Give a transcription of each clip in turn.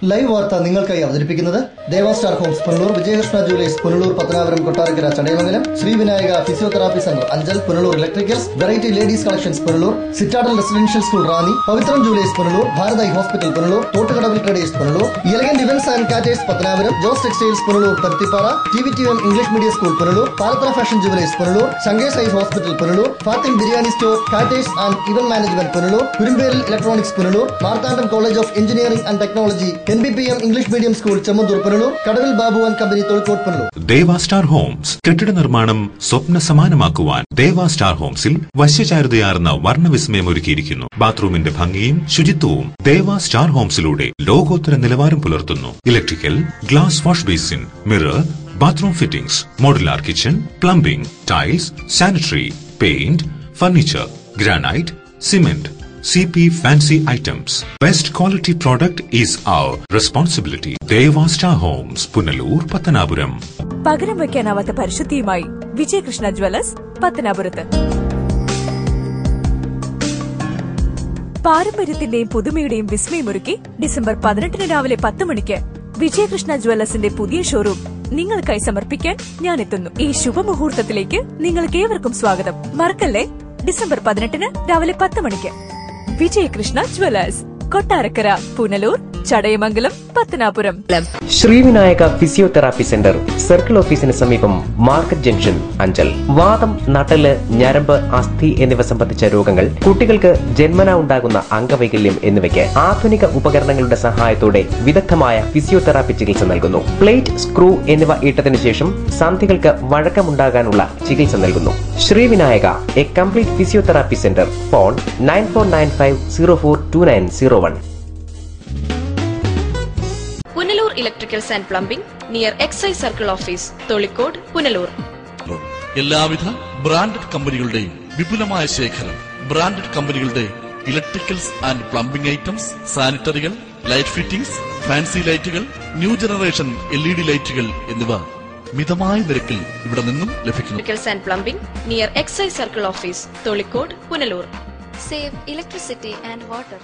Live വാർത്ത നിങ്ങൾക്കായി അവതരിപ്പിക്കുന്നത് Deva star homes Punalur, Vijayakrishna jewellers Punalur, Pathanapuram, Kottarakkara, Chadayamangalam, Srivinayaka physiotherapy centre Anchal, Punalur electricals, variety ladies collections Punalur, Citadel residential school Ranni, Pavithram jewellers Punalur, Bharath eye hospital Punalur, Thottukadavil traders Punalur, elegant events and caterers Pathanapuram, Jose textiles Punalur Paruthippara, TVTM English medium school Punalur, Palathara fashion jewellers Punalur, Sankars eye hospital Punalur, Fathim biryani store, caterers and event management Punalur, Kurumperil electronics Punalur, Marthandam college of engineering and technology, NBPM English medium school Chemmanthoor Punalur, Kadavil Babu and company Thozhikode Punalur. Deva star homes കെട്ടിട നിർമ്മാണം സ്വപ്ന സമാനമാക്കുവാൻ ദേവാ star ഹോംസിൽ വശ്യചാരുതയാർന്ന വർണ്ണവിസ്മയം ഒരുക്കിയിരിക്കുന്നു. ബാത്റൂമിന്റെ ഭംഗിയും ശുചിത്വവും ദേവാ star ഹോംസിലൂടെ ലോകോത്തര നിലവാരം പുലർത്തുന്നു. Electrical, glass wash basin, mirror, bathroom fittings, modular kitchen, plumbing, tiles, sanitary, paint, furniture, granite, cement, CP fancy items. Best quality product is our responsibility. Deva Star Homes, Punalur, Pattanapuram. പകരം വയ്ക്കാനാവാത്ത പരിശുദ്ധിയുമായി Vijayakrishna Jewellers പത്തനാപുരത്ത്. പാരമ്പര്യത്തിന്റെയും പുതുമയുടെയും വിസ്മയമൊരുക്കി December 18 രാവിലെ 10 മണിക്ക് വിജയകൃഷ്ണ ജ്വല്ലേഴ്സിന്റെ പുതിയ showroom നിങ്ങൾക്കായി സമർപ്പിക്കാൻ ഞാൻ എത്തുന്നു. ഈ ശുഭമുഹൂർത്തത്തിലേക്ക് നിങ്ങൾക്ക് ഏവർക്കും സ്വാഗതം. മറക്കല്ലേ, ഡിസംബർ 18 രാവിലെ 10 മണിക്ക് Vijayakrishna jewellers, Kottarakkara, Punalur, Chadayamangalam, Pathanapuram. Srivinayaka physiotherapy centre circle ഓഫീസിന് സമീപം, മാർക്കറ്റ് ജംഗ്ഷൻ, അഞ്ചൽ. വാദം, നട്ടല്, ഞരമ്പ്, അസ്ഥി എന്നിവ സംബന്ധിച്ച രോഗങ്ങൾ, കുട്ടികൾക്ക് ജന്മനാ ഉണ്ടാകുന്ന അംഗവൈകല്യം എന്നിവയ്ക്ക് ആധുനിക ഉപകരണങ്ങളുടെ സഹായത്തോടെ വിദഗ്ധമായ ഫിസിയോതെറാപ്പി ചികിത്സ നൽകുന്നു. പ്ലേറ്റ്, സ്ക്രൂ എന്നിവ ഇട്ടതിനു ശേഷം സന്ധികൾക്ക് വഴക്കമുണ്ടാകാനുള്ള ചികിത്സ നൽകുന്നു. Srivinayaka, a complete physiotherapy centre. Phone 9495042901. Punalur electricals and plumbing near excise circle office, Tholikode, Punalur. എല്ലാവിധ ബ്രാൻഡഡ് കമ്പനികളുടെയും വിപുലമായ ശേഖരം. ബ്രാൻഡഡ് കമ്പനികളുടെ ഇലക്ട്രിക്കൽസ് ആൻഡ് പ്ലംബിംഗ് ഐറ്റംസ്, സാനിറ്ററികൾ, ലൈറ്റ് ഫിറ്റിംഗ്സ്, ഫാൻസി ലൈറ്റുകൾ, ന്യൂ ജനറേഷൻ LED ലൈറ്റുകൾ എന്നിവ മിതമായ നിരക്കിൽ ഇവിടെ നിന്നും ലഭിക്കുന്നു. Electricals and plumbing near excise circle office, Tholikode, Punalur. Save electricity and water.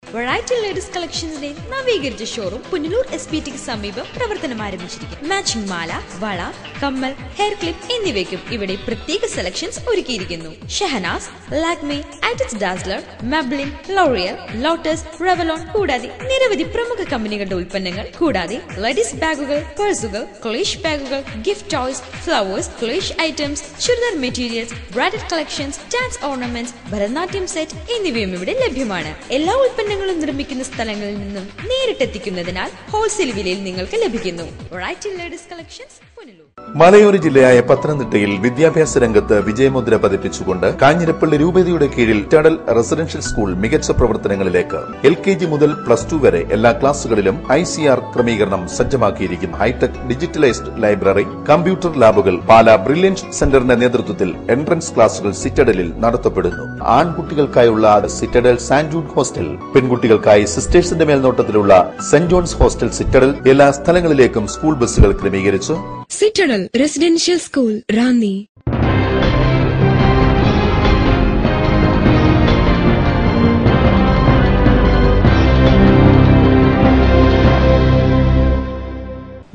Variety ladies കളക്ഷൻസിന്റെ നവീകരിച്ച ഷോറൂം പുനലൂർ SPTക്ക് സമീപം പ്രവർത്തനം ആരംഭിച്ചിരിക്കുന്നു. മാച്ചിങ് മാല, വള, കമ്മൽ, ഹെയർ ക്ലിപ്പ് എന്നിവയ്ക്കും ഇവിടെ പ്രത്യേക സെലക്ഷൻസ് ഒരുക്കിയിരിക്കുന്നു. ഷഹനാസ്, ലാക്മേ, ആറ്റിക്സ് Dazller, Maybelline, L'Oreal, Lotus, Revlon കൂടാതെ നിരവധി പ്രമുഖ കമ്പനികളുടെ ഉൽപ്പന്നങ്ങൾ, കൂടാതെ ലേഡീസ് ബാഗുകൾ, പേഴ്സുകൾ, ക്ലേഷ് ബാഗുകൾ, ഗിഫ്റ്റ് ടോയ്സ്, ഫ്ലവേഴ്സ്, ക്ലേഷ് items, churidar materials, bridal collections, dance ornaments, Bharatanatyam set എന്നിവയും ഇവിടെ ലഭ്യമാണ്. എല്ലാ ഉൽപ്പന്നങ്ങളും നിർമ്മിക്കുന്ന സ്ഥലങ്ങളിൽ നിന്നും നേരിട്ടെത്തിക്കുന്നതിനാൽ ഹോൾസെയിൽ വിലയിൽ നിങ്ങൾക്ക് ലഭിക്കുന്നു. Variety ladies collections, Punalur. മലയോര ജില്ലയായ പത്തനംതിട്ടയിൽ വിദ്യാഭ്യാസ രംഗത്ത് വിജയമുദ്ര പതിപ്പിച്ചുകൊണ്ട് കാഞ്ഞിരപ്പള്ളി രൂപതയുടെ കീഴിൽ ടഡൽ റെസിഡൻഷ്യൽ സ്കൂൾ മികച്ച പ്രവർത്തനങ്ങളിലേക്ക്. LKG മുതൽ +2 വരെ എല്ലാ ക്ലാസുകളിലും ICR ക്രമീകരണം സജ്ജമാക്കിയിരിക്കുന്നു. ഹൈടെക് ഡിജിറ്റലൈസ്ഡ് ലൈബ്രറി, കമ്പ്യൂട്ടർ ലാബുകൾ. പാല ബ്രില്യൻസ് സെന്ററിന്റെ നേതൃത്വത്തിൽ എൻട്രൻസ് ക്ലാസുകൾ സിറ്റഡലിൽ നടത്തപ്പെടുന്നു. ആൺകുട്ടികൾക്കായുള്ള സിറ്റഡൽ സാന്റ് ജൂഡ് ഹോസ്റ്റൽ, പെൺകുട്ടികൾക്കായി സിസ്റ്റേഴ്സിന്റെ മേൽനോട്ടത്തിലുള്ള സെന്റ് ജോൺസ് ഹോസ്റ്റൽ സിറ്റഡൽ. എല്ലാ സ്ഥലങ്ങളിലേക്കും സ്കൂൾ ബസ്സുകൾ ക്രമീകരിച്ചു. Citadel residential school, Ranni.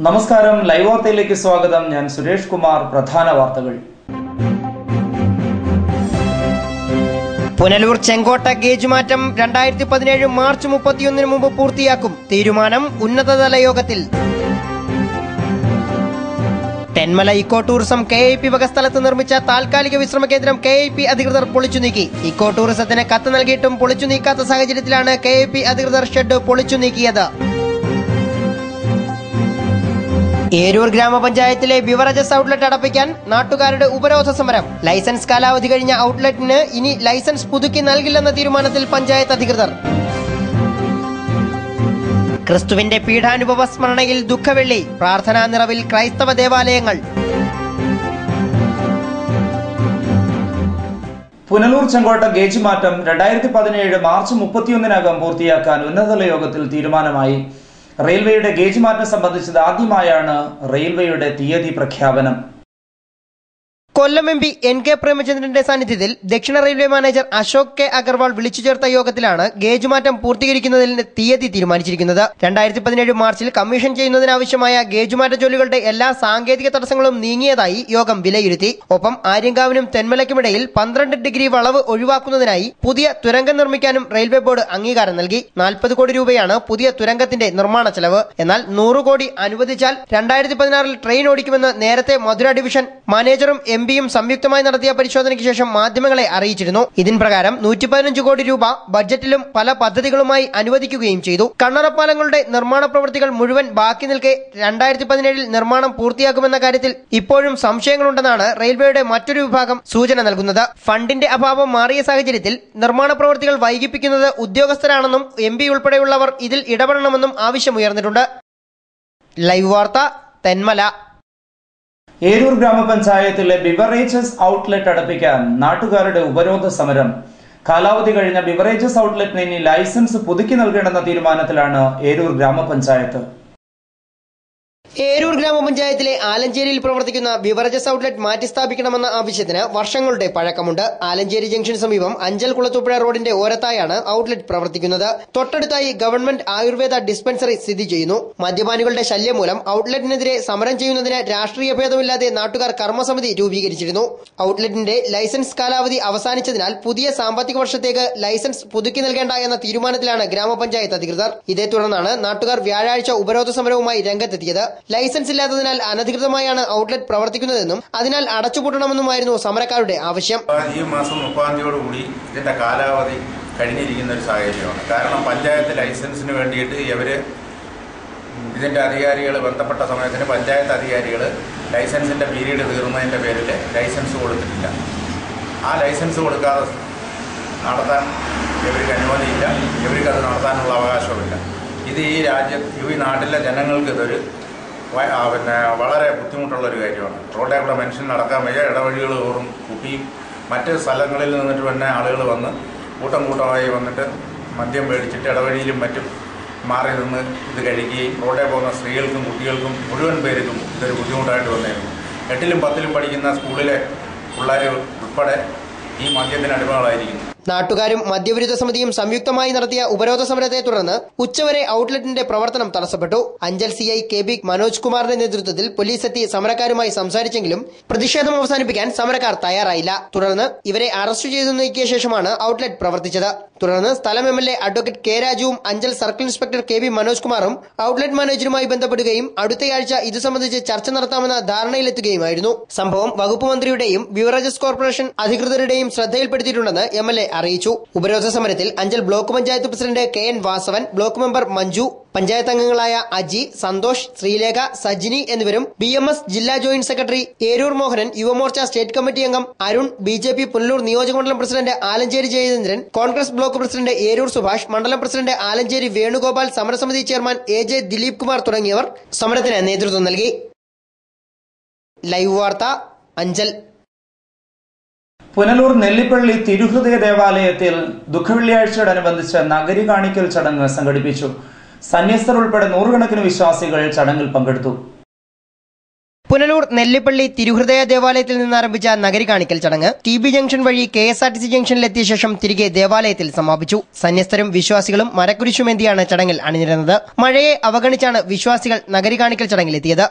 നമസ്കാരം, ലൈവ് വാർത്തയിലേക്ക് സ്വാഗതം. ഞാൻ സുരേഷ് കുമാർ. പ്രധാന വാർത്തകൾ. പുനലൂർ ചെങ്കോട്ട ഗേജ് മാറ്റം 2017 മാർച്ച് 31 മുമ്പ് പൂർത്തിയാക്കും. തീരുമാനം ഉന്നതതല യോഗത്തിൽ. തെന്മല ഇക്കോ ടൂറിസം KIP വക സ്ഥലത്ത് നിർമ്മിച്ച താൽക്കാലിക വിശ്രമ കേന്ദ്രം KIP അധികൃതർ പൊളിച്ചു നീക്കി. ഇക്കോ ടൂറിസത്തിന് കത്ത് നൽകിയിട്ടും പൊളിച്ചു നീക്കാത്ത സാഹചര്യത്തിലാണ് KIP അധികൃതർ ഷെഡ് പൊളിച്ചു നീക്കിയത്. ഏരൂർ ഗ്രാമപഞ്ചായത്തിലെ ബിവറേജസ് ഔട്ട്ലെറ്റ് അടപ്പിക്കാൻ നാട്ടുകാരുടെ ഉപരോധ സമരം. ലൈസൻസ് കാലാവധി കഴിഞ്ഞ ഔട്ട്ലെറ്റിന് ഇനി ലൈസൻസ് പുതുക്കി നൽകില്ലെന്ന തീരുമാനത്തിൽ പഞ്ചായത്ത് അധികൃതർ. ക്രിസ്തുവിന്റെ പീഠാനുഭവ സ്മരണയിൽ ദുഃഖവെള്ളി. പ്രാർത്ഥനാ നിറവിൽ ക്രൈസ്തവ ദേവാലയങ്ങൾ. പുനലൂർ ചെങ്കോട്ട ഗേജ് മാറ്റം 2017 മാർച്ച് 31 പൂർത്തിയാക്കാൻ ഉന്നതതല യോഗത്തിൽ തീരുമാനമായി. റെയിൽവേയുടെ ഗേജ് മാറ്റം സംബന്ധിച്ചത് ആദ്യമായാണ് റെയിൽവേയുടെ തീയതി പ്രഖ്യാപനം. കൊല്ലം MP NK പ്രേമചന്ദ്രന്റെ സാന്നിധ്യത്തിൽ ദക്ഷിണ railway manager Ashok K Agarwal വിളിച്ചു ചേർത്ത യോഗത്തിലാണ് ഗേജ് മാറ്റം പൂർത്തീകരിക്കുന്നതിന് തീയതി തീരുമാനിച്ചിരിക്കുന്നത്. 2017 മാർച്ചിൽ കമ്മീഷൻ ചെയ്യുന്നതിനാവശ്യമായ ഗേജ് മാറ്റ ജോലികളുടെ എല്ലാ സാങ്കേതിക തടസ്സങ്ങളും നീങ്ങിയതായി യോഗം വിലയിരുത്തി. ഒപ്പം ആര്യങ്കാവിനും തെന്മലയ്ക്കുമിടയിൽ 12 ഡിഗ്രി വളവ് ഒഴിവാക്കുന്നതിനായി പുതിയ തുരങ്കം നിർമ്മിക്കാനും റെയിൽവേ ബോർഡ് അംഗീകാരം നൽകി. 40 കോടി രൂപയാണ് പുതിയ തുരങ്കത്തിന്റെ നിർമ്മാണ ചെലവ്. എന്നാൽ 100 കോടി അനുവദിച്ചാൽ 2016 ട്രെയിൻ ഓടിക്കുമെന്ന് നേരത്തെ മധുര ഡിവിഷൻ മാനേജറും MPയും സംയുക്തമായി നടത്തിയ പരിശോധനയ്ക്ക് ശേഷം മാധ്യമങ്ങളെ അറിയിച്ചിരുന്നു. ഇതിന് പ്രകാരം 115 കോടി രൂപ ബജറ്റിലും പല പദ്ധതികളുമായി അനുവദിക്കുകയും ചെയ്തു. കണ്ണറപ്പാലങ്ങളുടെ നിർമ്മാണ പ്രവൃത്തികൾ മുഴുവൻ ബാക്കി നിൽക്കെ 2017 നിർമ്മാണം പൂർത്തിയാക്കുമെന്ന കാര്യത്തിൽ ഇപ്പോഴും സംശയങ്ങളുണ്ടെന്നാണ് റെയിൽവേയുടെ മറ്റൊരു വിഭാഗം സൂചന നൽകുന്നത്. ഫണ്ടിന്റെ അഭാവം മാറിയ സാഹചര്യത്തിൽ നിർമ്മാണ പ്രവൃത്തികൾ വൈകിപ്പിക്കുന്നത് ഉദ്യോഗസ്ഥരാണെന്നും MP ഉൾപ്പെടെയുള്ളവർ ഇതിൽ ഇടപെടണമെന്നും ആവശ്യമുയർന്നിട്ടുണ്ട്. ലൈവ് വാർത്ത, തെന്മല. ഏരൂർ ഗ്രാമപഞ്ചായത്തിലെ ബിവറേജസ് ഔട്ട്ലെറ്റ് അടപ്പിക്കാൻ നാട്ടുകാരുടെ ഉപരോധ സമരം. കാലാവധി കഴിഞ്ഞ ബിവറേജസ് ഔട്ട്ലെറ്റിന് ഇനി ലൈസൻസ് പുതുക്കി നൽകണമെന്ന തീരുമാനത്തിലാണ് ഏരൂർ ഗ്രാമപഞ്ചായത്ത്. ഏരൂർ ഗ്രാമപഞ്ചായത്തിലെ ആലഞ്ചേരിയിൽ പ്രവർത്തിക്കുന്ന ബിവറേജസ് ഔട്ട്ലെറ്റ് മാറ്റിസ്ഥാപിക്കണമെന്ന ആവശ്യത്തിന് വർഷങ്ങളുടെ പഴക്കമുണ്ട്. ആലഞ്ചേരി ജംഗ്ഷന് സമീപം അഞ്ചൽ കുളത്തുപുഴ റോഡിന്റെ ഓരത്തായാണ് ഔട്ട്ലെറ്റ് പ്രവർത്തിക്കുന്നത്. തൊട്ടടുത്തായി ഗവൺമെന്റ് ആയുർവേദ ഡിസ്പെൻസറി സ്ഥിതി ചെയ്യുന്നു. മദ്യപാനികളുടെ ശല്യം മൂലം ഔട്ട്ലെറ്റിനെതിരെ സമരം ചെയ്യുന്നതിന് രാഷ്ട്രീയ ഭേദമില്ലാതെ നാട്ടുകാർ കർമ്മസമിതി രൂപീകരിച്ചിരുന്നു. ഔട്ട്ലെറ്റിന്റെ ലൈസൻസ് കാലാവധി അവസാനിച്ചതിനാൽ പുതിയ സാമ്പത്തിക വർഷത്തേക്ക് ലൈസൻസ് പുതുക്കി നൽകേണ്ട എന്ന തീരുമാനത്തിലാണ് ഗ്രാമപഞ്ചായത്ത് അധികൃതർ. ഇതേ തുടർന്നാണ് നാട്ടുകാർ വ്യാഴാഴ്ച ഉപരോധ സമരവുമായി രംഗത്തെത്തിയത്. ലൈസൻസ് ഇല്ലാത്തതിനാൽ അനധികൃതമായാണ് ഔട്ട്ലെറ്റ് പ്രവർത്തിക്കുന്നതെന്നും അതിനാൽ അടച്ചുപൂട്ടണമെന്നുമായിരുന്നു സമരക്കാരുടെ ആവശ്യം. ഈ മാസം 30-ാം ഇതിന്റെ കാലാവധി കഴിഞ്ഞിരിക്കുന്ന ഒരു സാഹചര്യമാണ്. കാരണം പഞ്ചായത്ത് ലൈസൻസിന് വേണ്ടിയിട്ട് ഇതിന്റെ അധികാരികൾ ബന്ധപ്പെട്ട സമയത്തിന് പഞ്ചായത്ത് അധികാരികൾ ലൈസൻസിന്റെ പീരീഡ് തീർന്നതിന്റെ പേരിൽ ലൈസൻസ് കൊടുത്തിട്ടില്ല. ആ ലൈസൻസ് കൊടുക്കാതെ നടത്താൻ ഇവർക്ക് അനുമതിയില്ല. ഇവർക്കത് നടത്താനുള്ള അവകാശമില്ല. ഇത് ഈ നാട്ടിലെ ജനങ്ങൾക്ക് ഇതൊരു വളരെ ബുദ്ധിമുട്ടുള്ളൊരു കാര്യമാണ്. റോഡിൽ കൂടെ മനുഷ്യൻ നടക്കാൻ വയ്യ. ഇടവഴികൾ തോറും കുപ്പിയും മറ്റ് സ്ഥലങ്ങളിൽ നിന്നിട്ട് തന്നെ ആളുകൾ വന്ന് കൂട്ടമായി വന്നിട്ട് മദ്യം മേടിച്ചിട്ട് ഇടവഴിയിലും മറ്റും മാറി നിന്ന് ഇത് കഴിക്കുകയും റോഡിൽ പോകുന്ന സ്ത്രീകൾക്കും കുട്ടികൾക്കും മുഴുവൻ പേർക്കും ഇതൊരു ബുദ്ധിമുട്ടായിട്ട് വന്നിരുന്നു. 8ലും 10ലും പഠിക്കുന്ന സ്കൂളിലെ പിള്ളേർ ഉൾപ്പെടെ ഈ മദ്യത്തിന് അടിമകളായിരിക്കുന്നു. നാട്ടുകാരും മദ്യവിരുദ്ധ സമിതിയും സംയുക്തമായി നടത്തിയ ഉപരോധ സമരത്തെ തുടർന്ന് ഉച്ചവരെ ഔട്ട്ലെറ്റിന്റെ പ്രവർത്തനം തടസ്സപ്പെട്ടു. അഞ്ചൽ CI KB മനോജ് കുമാറിന്റെ നേതൃത്വത്തിൽ പോലീസ് എത്തി സമരക്കാരുമായി സംസാരിച്ചെങ്കിലും പ്രതിഷേധം അവസാനിപ്പിക്കാൻ സമരക്കാർ തയ്യാറായില്ല. തുടർന്ന് ഇവരെ അറസ്റ്റ് ചെയ്തു നീക്കിയ ശേഷമാണ് ഔട്ട്ലെറ്റ് പ്രവർത്തിച്ചത്. തുടർന്ന് സ്ഥലം MLA അഡ്വക്കേറ്റ് K രാജുവും Anchal circle inspector KB Manoj കുമാറും ഔട്ട്ലെറ്റ് മാനേജറുമായി ബന്ധപ്പെടുകയും അടുത്തയാഴ്ച ഇത് സംബന്ധിച്ച് ചർച്ച നടത്താമെന്ന ധാരണയിലെത്തുകയുമായിരുന്നു. സംഭവം വകുപ്പ് മന്ത്രിയുടെയും ബിവറേജസ് കോർപ്പറേഷൻ അധികൃതരുടെയും ശ്രദ്ധയിൽപ്പെടുത്തിയിട്ടുണ്ടെന്ന് MLA അറിയിച്ചു. ഉപരോധ സമരത്തിൽ Anchal block panchayat president KN Vasavan, block member Manju, panchayat അംഗങ്ങളായ അജി, സന്തോഷ്, ശ്രീലേഖ, സജിനി എന്നിവരും BMS ജില്ലാ joint secretary Eroor Mohanan, Yuva Morcha state committee അംഗം അരുൺ, BJP പുനലൂർ നിയോജകമണ്ഡലം president Alanchery Jayachandran, Congress block president Eroor Subhash, മണ്ഡലം പ്രസിഡന്റ് ആലഞ്ചേരി വേണുഗോപാൽ, സമരസമിതി ചെയർമാൻ AJ ദിലീപ് കുമാർ തുടങ്ങിയവർ സമരത്തിന് നേതൃത്വം നൽകി. ലൈവ് വാർത്ത, അഞ്ചൽ. പുനലൂർ നെല്ലിപ്പള്ളി തിരുഹൃദയ ദേവാലയത്തിൽ ദുഃഖവെള്ളിയാഴ്ചയോടനുബന്ധിച്ച് നഗരി കാണിക്കൽ ചടങ്ങ് സംഘടിപ്പിച്ചു. സന്യസ്തർ ഉൾപ്പെടെ 100 കണക്കിന് വിശ്വാസികൾ ചടങ്ങിൽ പങ്കെടുത്തു. പുനലൂർ നെല്ലിപ്പള്ളി തിരുഹൃദയ ദേവാലയത്തിൽ നിന്ന് ആരംഭിച്ച നഗരി കാണിക്കൽ ചടങ്ങ് TB ജംഗ്ഷൻ വഴി KSRTC ജംഗ്ഷനിലെത്തിയ ശേഷം തിരികെ ദേവാലയത്തിൽ സമാപിച്ചു. സന്യസ്തരും വിശ്വാസികളും മരക്കുരിശുമേന്തിയാണ് ചടങ്ങിൽ അണിനിരന്നത്. മഴയെ അവഗണിച്ചാണ് വിശ്വാസികൾ നഗരി കാണിക്കൽ ചടങ്ങിലെത്തിയത്.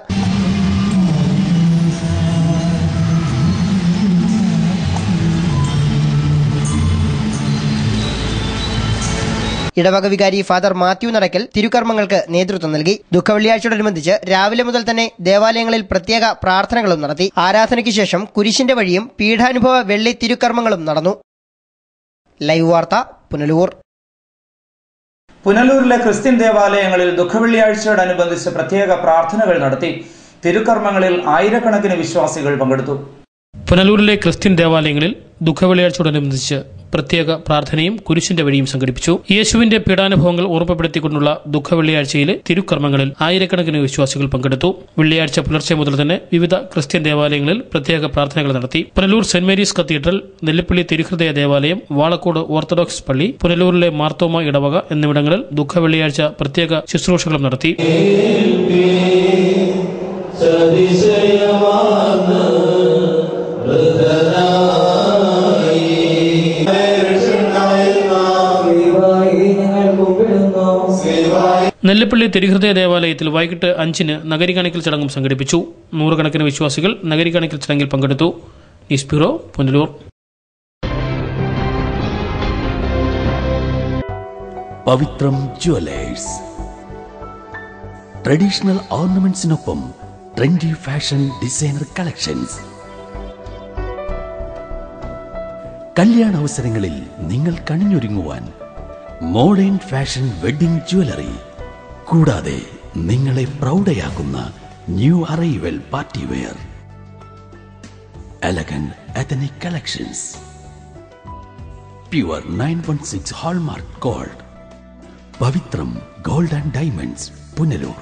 ഇടവക വികാരി ഫാദർ മാത്യു നടക്കൽ തിരുക്കർമ്മങ്ങൾക്ക് നേതൃത്വം നൽകി. ദുഃഖവെള്ളിയാഴ്ചയോടനുബന്ധിച്ച് രാവിലെ മുതൽ തന്നെ ദേവാലയങ്ങളിൽ പ്രത്യേക പ്രാർത്ഥനകളും നടത്തി. ആരാധനയ്ക്ക് ശേഷം കുരിശിന്റെ വഴിയും പീഠാനുഭവ വെള്ളി തിരുക്കർമ്മങ്ങളും നടന്നു. ലൈവ് വാർത്ത, പുനലൂർ. പുനലൂരിലെ ക്രിസ്ത്യൻ ദേവാലയങ്ങളിൽ ദുഃഖവെള്ളിയാഴ്ചയോടനുബന്ധിച്ച് പ്രത്യേക പ്രാർത്ഥനകൾ നടത്തി. തിരുക്കർമ്മങ്ങളിൽ ആയിരക്കണക്കിന് വിശ്വാസികൾ പങ്കെടുത്തു. പുനലൂരിലെ ക്രിസ്ത്യൻ ദേവാലയങ്ങളിൽ ദുഃഖവെള്ളിയാഴ്ചയോടനുബന്ധിച്ച് പ്രത്യേക പ്രാർത്ഥനയും കുരിശിന്റെ വഴിയും സംഘടിപ്പിച്ചു. യേശുവിന്റെ പീഡാനുഭവങ്ങൾ ഓർമ്മപ്പെടുത്തിക്കൊണ്ടുള്ള ദുഃഖവെള്ളിയാഴ്ചയിലെ തിരുക്കർമ്മങ്ങളിൽ ആയിരക്കണക്കിന് വിശ്വാസികൾ പങ്കെടുത്തു. വെള്ളിയാഴ്ച പുലർച്ചെ മുതൽ തന്നെ വിവിധ ക്രിസ്ത്യൻ ദേവാലയങ്ങളിൽ പ്രത്യേക പ്രാർത്ഥനകൾ നടത്തി. Punalur Saint Mary's cathedral, Nellippally തിരുഹൃദയ ദേവാലയം, വാളക്കോട് ഓർത്തഡോക്സ് പള്ളി, പുനലൂരിലെ മാർത്തോമ ഇടവക എന്നിവിടങ്ങളിൽ ദുഃഖവെള്ളിയാഴ്ച പ്രത്യേക ശുശ്രൂഷകളും നടത്തി. സതിശയമാണ് നെല്ലിപ്പള്ളി തിരുഹൃദയ ദേവാലയത്തിൽ വൈകിട്ട് 5-ന് നഗരി കാണിക്കൽ ചടങ്ങും സംഘടിപ്പിച്ചു. നൂറുകണക്കിന് വിശ്വാസികൾ നഗരി കാണിക്കൽ ചടങ്ങിൽ പങ്കെടുത്തു. News bureau, Punalur. Pavithram jewellers traditional ഓർണമെന്റ്സിനൊപ്പം ട്രെൻഡി ഫാഷൻ ഡിസൈനർ കളക്ഷൻസ്. കല്യാണ അവസരങ്ങളിൽ നിങ്ങൾ കണിഞ്ഞൊരുങ്ങുവാൻ മോഡേൺ ഫാഷൻ വെഡിംഗ് ജ്വല്ലറി, കൂടാതെ നിങ്ങളെ പ്രൗഢയാക്കുന്ന new arrival party wear, elegant ethnic collections, pure 916 hallmark gold. Pavithram gold and diamonds, Punalur.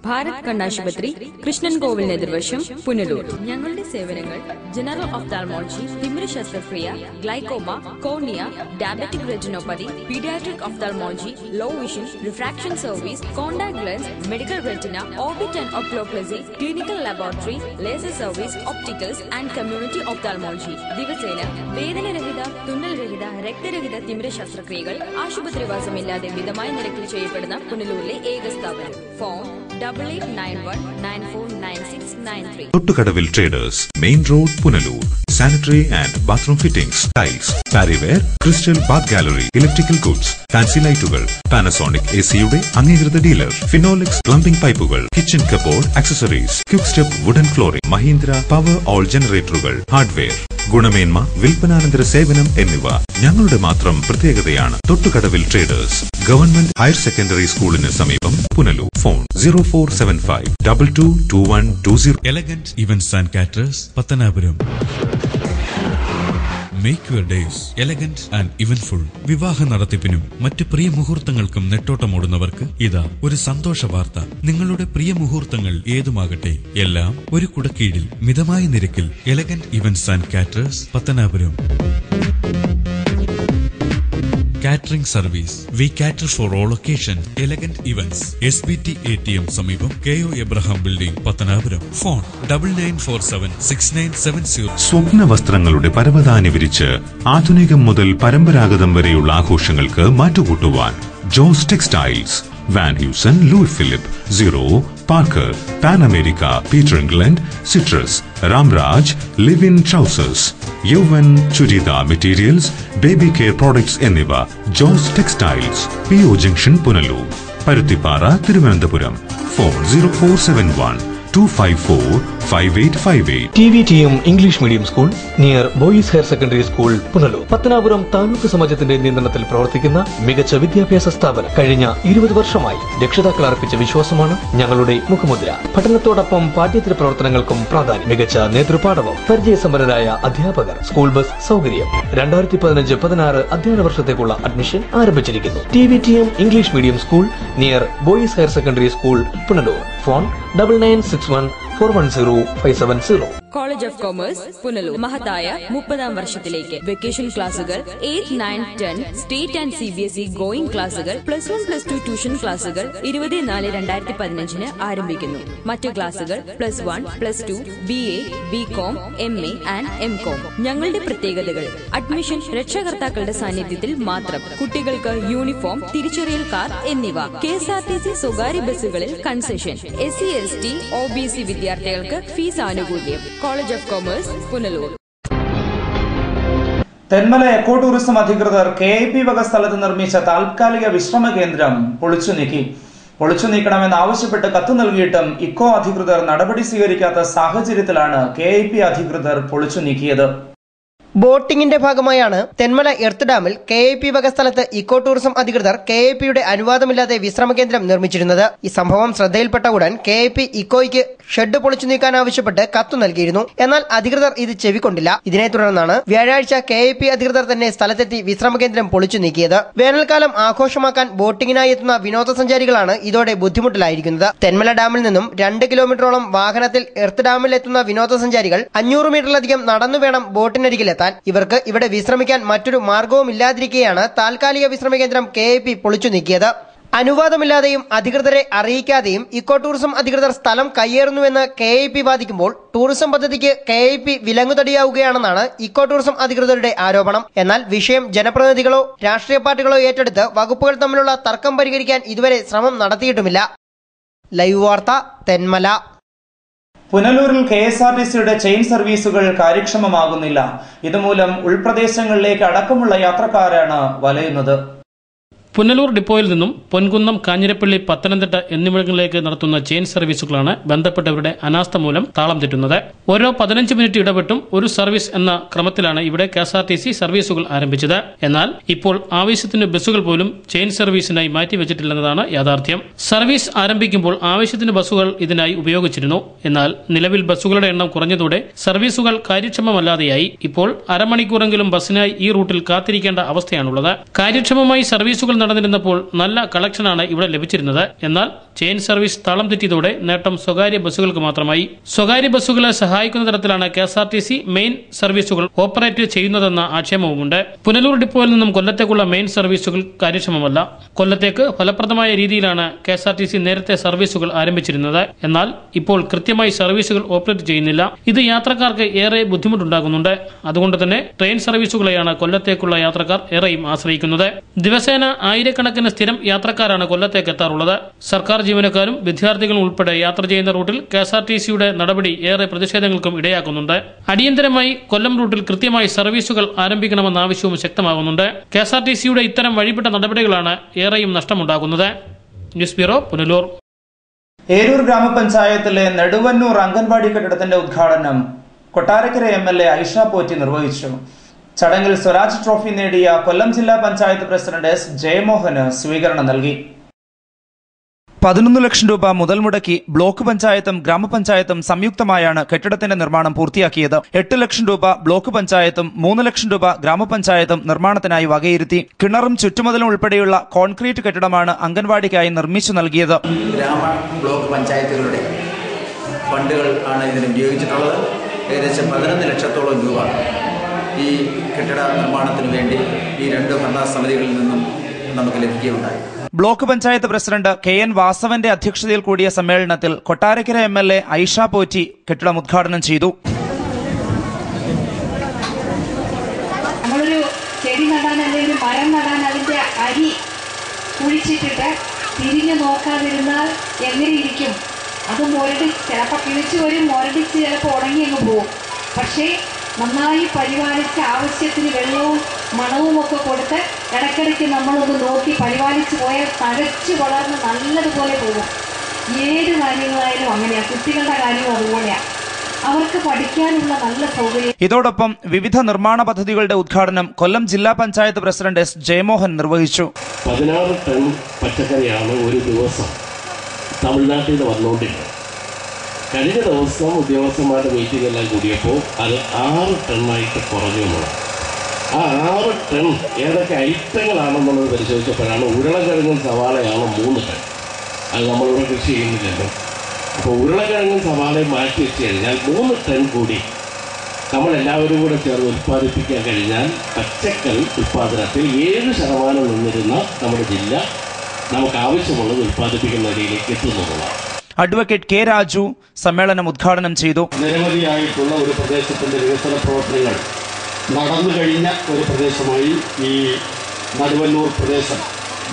Bharath കണ്ണാശുപത്രി, കൃഷ്ണൻ കോവിൽ എതിർവശം, പുനലൂർ. ഞങ്ങളുടെ സേവനങ്ങൾ ജനറൽ ഒഫ്താൽമോളജി, തിമിര ശസ്ത്രക്രിയ, glaucoma, cornea, diabetic retinopathy, paediatric ophthalmology, low vision, refraction service, contact lens, medical retina, orbit and oculoplasty, clinical laboratory, laser service, opticals and community ophthalmology. ദിവസേന വേദനരഹിത, തുന്നൽരഹിത, രക്തരഹിത തിമിര ശസ്ത്രക്രിയകൾ ആശുപത്രിവാസമില്ലാതെ മിതമായ നിരക്കിൽ ചെയ്യപ്പെടുന്ന പുനലൂരിലെ ഏക സ്ഥാപനം. Phone 8891949693. Thottukadavil traders, main road, Punalur. Sanitary and bathroom fittings, tiles, Parryware, Crystal bath gallery, electrical goods, fancy ലൈറ്റുകൾ, പാനസോണിക് എസിയുടെ അംഗീകൃത ഡീലർ, ഫിനോലിക്സ് പ്ലംബിംഗ് പൈപ്പുകൾ, kitchen cupboard accessories, quick step wooden flooring, Mahindra Powerol ജനറേറ്ററുകൾ, ഹാർഡ്വെയർ, ഗുണമേന്മ, വിൽപ്പനാനന്തര സേവനം എന്നിവ ഞങ്ങളുടെ മാത്രം പ്രത്യേകതയാണ്. Thottukadavil traders, government higher secondary സ്കൂളിന് സമീപം, Punalur. Phone 0475222120. Elegant events and caterers, Pathanapuram. Make your days elegant and eventful. വിവാഹ നടത്തിപ്പിനും മറ്റ് പ്രിയ മുഹൂർത്തങ്ങൾക്കും നെട്ടോട്ടമോടുന്നവർക്ക് ഇതാ ഒരു സന്തോഷ വാർത്ത. നിങ്ങളുടെ പ്രിയ മുഹൂർത്തങ്ങൾ ഏതുമാകട്ടെ, എല്ലാം ഒരു കുടക്കീഴിൽ മിതമായ നിരക്കിൽ. Elegant events and caterers, Pathanapuram. Catering service. We cater for all occasions. Elegant events, SBT ATM സമീപം, KO Abraham building, Pathanapuram. Phone 99476970. സ്വപ്ന വസ്ത്രങ്ങളുടെ പരവതാനി വിരിച്ച് ആധുനികം മുതൽ പരമ്പരാഗതം വരെയുള്ള ആഘോഷങ്ങൾക്ക് മാറ്റുകൂട്ടുവാൻ Jose textiles, Van Heusen, Louis Philippe, Zero, Parker, Pan America, Peter England, Citrus, Ramraj, Livin trousers, യൗവൻ churidar materials, baby care products എന്നിവ. Jose textiles, PO junction, Punalur. Paruthippara, Thiruvananthapuram. Phone 0471-254-5858. TVTM English medium school near boys higher secondary school, Punalur. Pathanapuram taluk സമാജത്തിന്റെ നിയന്ത്രണത്തിൽ പ്രവർത്തിക്കുന്ന മികച്ച വിദ്യാഭ്യാസ സ്ഥാപനം. കഴിഞ്ഞ 20 വർഷമായി രക്ഷിതാക്കൾ അർപ്പിച്ച വിശ്വാസമാണ് ഞങ്ങളുടെ മുഖമുദ്ര. പഠനത്തോടൊപ്പം പാഠ്യേതര പ്രവർത്തനങ്ങൾക്കും പ്രാധാന്യം. മികച്ച നേതൃപാഠവും പരിചയസമ്പന്നരായ അധ്യാപകർ, സ്കൂൾ ബസ് സൗകര്യം. 2015-16 അധ്യയന വർഷത്തേക്കുള്ള അഡ്മിഷൻ ആരംഭിച്ചിരിക്കുന്നു. TVTM English medium school near boys higher secondary school, Punalur. Phone 9961410570. College of commerce, Punalur. മഹത്തായ 30ാം വർഷത്തിലേക്ക് വെക്കേഷൻ ക്ലാസുകൾ 8, 9, 10 സ്റ്റേറ്റ് ആൻഡ് CBSE ഗോയിങ് ക്ലാസുകൾ, +1, +2 ട്യൂഷൻ ക്ലാസുകൾ 20-4-2015 ആരംഭിക്കുന്നു. മറ്റു ക്ലാസുകൾ +1, +2, BA, BCom, MA and MCom. ഞങ്ങളുടെ പ്രത്യേകതകൾ: അഡ്മിഷൻ രക്ഷകർത്താക്കളുടെ സാന്നിധ്യത്തിൽ മാത്രം. കുട്ടികൾക്ക് യൂണിഫോം, തിരിച്ചറിയൽ കാർഡ് എന്നിവ. KSRTC സ്വകാര്യ ബസ്സുകളിൽ കൺസെഷൻ. SC, ST, OBC വിദ്യാർത്ഥികൾക്ക് ഫീസ് ആനുകൂല്യം. College of commerce, Punalur. Thenmala eco tourism അധികൃതർ KIP വക സ്ഥലത്ത് നിർമ്മിച്ച താൽക്കാലിക വിശ്രമ കേന്ദ്രം പൊളിച്ചു നീക്കണമെന്ന് ആവശ്യപ്പെട്ട് കത്ത് നൽകിയിട്ടും ഇക്കോ അധികൃതർ നടപടി സ്വീകരിക്കാത്ത സാഹചര്യത്തിലാണ് KIP അധികൃതർ പൊളിച്ചു നീക്കിയത്. ബോട്ടിംഗിന്റെ ഭാഗമായാണ് തെന്മല എർത്ത് ഡാമിൽ KIP വക സ്ഥലത്ത് ഇക്കോ ടൂറിസം അധികൃതർ KIPയുടെ അനുവാദമില്ലാതെ വിശ്രമ കേന്ദ്രം നിർമ്മിച്ചിരുന്നത്. ഈ സംഭവം ശ്രദ്ധയിൽപ്പെട്ട ഉടൻ KIP ഇക്കോയ്ക്ക് ഷെഡ് പൊളിച്ചു നീക്കാൻ ആവശ്യപ്പെട്ട് കത്തു നൽകിയിരുന്നു. എന്നാൽ അധികൃതർ ഇത് ചെവിക്കൊണ്ടില്ല. ഇതിനെ തുടർന്നാണ് വ്യാഴാഴ്ച KIP അധികൃതർ തന്നെ സ്ഥലത്തെത്തി വിശ്രമ കേന്ദ്രം പൊളിച്ചു നീക്കിയത്. വേനൽക്കാലം ആഘോഷമാക്കാൻ ബോട്ടിംഗിനായി എത്തുന്ന വിനോദസഞ്ചാരികളാണ് ഇതോടെ ബുദ്ധിമുട്ടിലായിരിക്കുന്നത്. തെന്മല ഡാമിൽ നിന്നും 2 കിലോമീറ്ററോളം വാഹനത്തിൽ എർത്ത് ഡാമിൽ എത്തുന്ന വിനോദസഞ്ചാരികൾ 500 മീറ്ററിലധികം നടന്നു വേണം ബോട്ടിനരികിലെത്താൻ. ഇവർക്ക് ഇവിടെ വിശ്രമിക്കാൻ മറ്റൊരു മാർഗവും ഇല്ലാതിരിക്കെയാണ് താൽക്കാലിക വിശ്രമ കേന്ദ്രം KIP പൊളിച്ചു നീക്കിയത്. അനുവാദമില്ലാതെയും അധികൃതരെ അറിയിക്കാതെയും ഇക്കോ ടൂറിസം അധികൃതർ സ്ഥലം കയ്യേറുന്നുവെന്ന് KIP വാദിക്കുമ്പോൾ ടൂറിസം പദ്ധതിക്ക് KIP വിലങ്ങുതടിയാവുകയാണെന്നാണ് ഇക്കോ ടൂറിസം അധികൃതരുടെ ആരോപണം. എന്നാൽ വിഷയം ജനപ്രതിനിധികളോ രാഷ്ട്രീയ പാർട്ടികളോ ഏറ്റെടുത്ത് വകുപ്പുകൾ തമ്മിലുള്ള തർക്കം പരിഹരിക്കാൻ ഇതുവരെ ശ്രമം നടത്തിയിട്ടുമില്ല. ലൈവ് വാർത്ത, തെന്മല. പുനലൂരിൽ KSRTCയുടെ ചെയിൻ സർവീസുകൾ കാര്യക്ഷമമാകുന്നില്ല. ഇതുമൂലം ഉൾപ്രദേശങ്ങളിലേക്ക് അടക്കമുള്ള യാത്രക്കാരാണ് വലയുന്നത്. പുനലൂർ ഡിപ്പോയിൽ നിന്നും പൊൻകുന്നം, കാഞ്ഞിരപ്പള്ളി, പത്തനംതിട്ട എന്നിവിടങ്ങളിലേക്ക് നടത്തുന്ന ചെയിൻ സർവീസുകളാണ് ബന്ധപ്പെട്ടവരുടെ അനാസ്ഥ മൂലം താളം തെറ്റുന്നത്. ഓരോ 15 മിനിറ്റ് ഇടവിട്ടും ഒരു സർവീസ് എന്ന ക്രമത്തിലാണ് ഇവിടെ KSRTC സർവീസുകൾ ആരംഭിച്ചത്. എന്നാൽ ഇപ്പോൾ ആവശ്യത്തിന് ബസ്സുകൾ പോലും ചെയിൻ സർവീസിനായി മാറ്റിവെച്ചിട്ടില്ലെന്നതാണ് യാഥാർത്ഥ്യം. സർവീസ് ആരംഭിക്കുമ്പോൾ ആവശ്യത്തിന് ബസ്സുകൾ ഇതിനായി ഉപയോഗിച്ചിരുന്നു. എന്നാൽ നിലവിൽ ബസ്സുകളുടെ എണ്ണം കുറഞ്ഞതോടെ സർവീസുകൾ കാര്യക്ഷമമല്ലാതെയായി. ഇപ്പോൾ അരമണിക്കൂറെങ്കിലും ബസ്സിനായി ഈ റൂട്ടിൽ കാത്തിരിക്കേണ്ട അവസ്ഥയാണുള്ളത്. കാര്യക്ഷമമായി സർവീസുകൾ നടന്നിരുന്നപ്പോൾ നല്ല കളക്ഷനാണ് ഇവിടെ ലഭിച്ചിരുന്നത്. എന്നാൽ ചെയിൻ സർവീസ് താളം തെറ്റിയതോടെ നേട്ടം സ്വകാര്യ ബസ്സുകൾക്ക് മാത്രമായി. സ്വകാര്യ ബസ്സുകളെ സഹായിക്കുന്ന തരത്തിലാണ് KSRTC മെയിൻ സർവീസുകൾ ഓപ്പറേറ്റ് ചെയ്യുന്നതെന്ന ആക്ഷേപവുമുണ്ട്. പുനലൂർ ഡിപ്പോയിൽ നിന്നും കൊല്ലത്തേക്കുള്ള മെയിൻ സർവീസുകൾ കാര്യക്ഷമമല്ല. കൊല്ലത്തേക്ക് ഫലപ്രദമായ രീതിയിലാണ് KSRTC നേരത്തെ സർവീസുകൾ ആരംഭിച്ചിരുന്നത്. എന്നാൽ ഇപ്പോൾ കൃത്യമായി സർവീസുകൾ ഓപ്പറേറ്റ് ചെയ്യുന്നില്ല. ഇത് യാത്രക്കാർക്ക് ഏറെ ബുദ്ധിമുട്ടുണ്ടാകുന്നുണ്ട്. അതുകൊണ്ട് തന്നെ ട്രെയിൻ സർവീസുകളെയാണ് കൊല്ലത്തേക്കുള്ള യാത്രക്കാർ ഏറെയും ആശ്രയിക്കുന്നത്. ദിവസേന ആയിരക്കണക്കിന് സ്ഥിരം യാത്രക്കാരാണ് കൊല്ലത്തേക്ക് എത്താറുള്ളത്. സർക്കാർ ജീവനക്കാരും വിദ്യാർത്ഥികളും ഉൾപ്പെടെ യാത്ര ചെയ്യുന്ന റൂട്ടിൽ KSRTCയുടെ നടപടി ഏറെ പ്രതിഷേധങ്ങൾക്കും ഇടയാക്കുന്നുണ്ട്. അടിയന്തരമായി കൊല്ലം റൂട്ടിൽ കൃത്യമായി സർവീസുകൾ ആരംഭിക്കണമെന്ന ആവശ്യവും ശക്തമാകുന്നുണ്ട്. KSRTCയുടെ ഇത്തരം വഴിവിട്ട നടപടികളാണ് ഏറെയും നഷ്ടമുണ്ടാകുന്നത്. News bureau, Punalur. ഏരൂർ ഗ്രാമപഞ്ചായത്തിലെ നെടുവന്നൂർ അംഗൻവാടി കെട്ടിടത്തിന്റെ ഉദ്ഘാടനം കൊട്ടാരക്കര MLA ഐഷ പോറ്റി നിർവഹിച്ചു. ചടങ്ങിൽ സ്വരാജ് ട്രോഫി നേടിയ കൊല്ലം ജില്ലാ പഞ്ചായത്ത് പ്രസിഡന്റ് S. ജയമോഹന് സ്വീകരണം നൽകി. 11 ലക്ഷം രൂപ മുതൽ മുടക്കി ബ്ലോക്ക് പഞ്ചായത്തും ഗ്രാമപഞ്ചായത്തും സംയുക്തമായാണ് കെട്ടിടത്തിന്റെ നിർമ്മാണം പൂർത്തിയാക്കിയത്. 8 ലക്ഷം രൂപ ബ്ലോക്ക് പഞ്ചായത്തും 3 ലക്ഷം രൂപ ഗ്രാമപഞ്ചായത്തും നിർമ്മാണത്തിനായി വകയിരുത്തി. കിണറും ചുറ്റുമതിലും ഉൾപ്പെടെയുള്ള കോൺക്രീറ്റ് കെട്ടിടമാണ് അംഗൻവാടിക്കായി നിർമ്മിച്ചു നൽകിയത്. ഗ്രാമ ബ്ലോക്ക് പഞ്ചായത്തുകളുടെ ഫണ്ടുകൾ ആണ് ഇതിന് ഉപയോഗിച്ചിട്ടുള്ളത്. ഏകദേശം 11 ലക്ഷത്തോളം രൂപ ഈ കെട്ടിട നിർമ്മാണത്തിന് വേണ്ടി ഈ 2 ഭരണസമിതികളിൽ നിന്നും നമുക്ക് ലഭിക്കുകയുണ്ടായി. ബ്ലോക്ക് പഞ്ചായത്ത് പ്രസിഡന്റ് KN വാസവന്റെ അധ്യക്ഷതയിൽ കൂടിയ സമ്മേളനത്തിൽ കൊട്ടാരക്കര MLA ഐഷ പോറ്റി കെട്ടിടം ഉദ്ഘാടനം ചെയ്തു. നമ്മളൊരു ചെടി നടാൻ അല്ലെങ്കിൽ ഒരു മരം നടാൻ അതിന്റെ അരി കുഴിച്ചിട്ടിട്ട് തിരിഞ്ഞു നോക്കാതിരുന്നാൽ എങ്ങനെ ഇരിക്കും? അത് ചിലപ്പോൾ കിളിച്ചു വരും, മുരടിച്ച് ചിലപ്പോൾ ഉണങ്ങി അങ്ങ് പോകും. പക്ഷേ നന്നായി പരിപാലിച്ച് ആവശ്യത്തിന് വെള്ളവും മണവും ഒക്കെ കൊടുത്ത് ഇടയ്ക്കിടയ്ക്ക് നമ്മളൊന്ന് നോക്കി പരിപാലിച്ച് പോയാൽ തഴച്ചു വളർന്ന് നല്ലതുപോലെ പോകും. ഏത് കാര്യങ്ങളായാലും അങ്ങനെയാണ്. കുട്ടികളുടെ കാര്യവും അതുപോലെയാണ്. അവർക്ക് പഠിക്കാനുള്ള നല്ല സൗകര്യം. ഇതോടൊപ്പം വിവിധ നിർമ്മാണ പദ്ധതികളുടെ ഉദ്ഘാടനം കൊല്ലം ജില്ലാ പഞ്ചായത്ത് പ്രസിഡന്റ് S. ജയമോഹൻ നിർവഹിച്ചു. 16 ടൺ പച്ചക്കറിയാണ് ഒരു ദിവസം തമിഴ്നാട്ടിൽ നിന്ന് വന്നുകൊണ്ടിരുന്നത്. കഴിഞ്ഞ ദിവസം ഉദ്യോഗസ്ഥന്മാരുടെ മീറ്റിംഗ് എല്ലാം കൂടിയപ്പോൾ അത് 6 ടണ്ണായിട്ട് കുറഞ്ഞു എന്നുള്ളത്. ആ 6 ടൺ ഏതൊക്കെ ഐറ്റങ്ങളാണെന്നുള്ളത് പരിശോധിച്ചപ്പോഴാണ് ഉരുളക്കിഴങ്ങും സവാളയാണ് 3 ടൺ. അത് നമ്മളിവിടെ കൃഷി ചെയ്യുന്നില്ലല്ലോ. അപ്പോൾ ഉരുളക്കിഴങ്ങും സവാളയും മാറ്റി വെച്ച് കഴിഞ്ഞാൽ 3 ടൺ കൂടി നമ്മളെല്ലാവരും കൂടെ ചേർന്ന് ഉൽപ്പാദിപ്പിക്കാൻ കഴിഞ്ഞാൽ പച്ചക്കറി ഉൽപ്പാദനത്തിൽ 7% നിന്നിരുന്ന നമ്മുടെ ജില്ല നമുക്ക് ആവശ്യമുള്ളത് ഉൽപ്പാദിപ്പിക്കുന്ന നിലയിലേക്ക് എത്തുന്നതാണ്. Advocate K. രാജു സമ്മേളനം ഉദ്ഘാടനം ചെയ്തു. നിരവധിയായിട്ടുള്ള ഒരു പ്രദേശത്തിന്റെ വികസന പ്രവർത്തനങ്ങൾ നടന്നു കഴിഞ്ഞ ഒരു പ്രദേശമായി ഈ നടുവന്നൂർ പ്രദേശം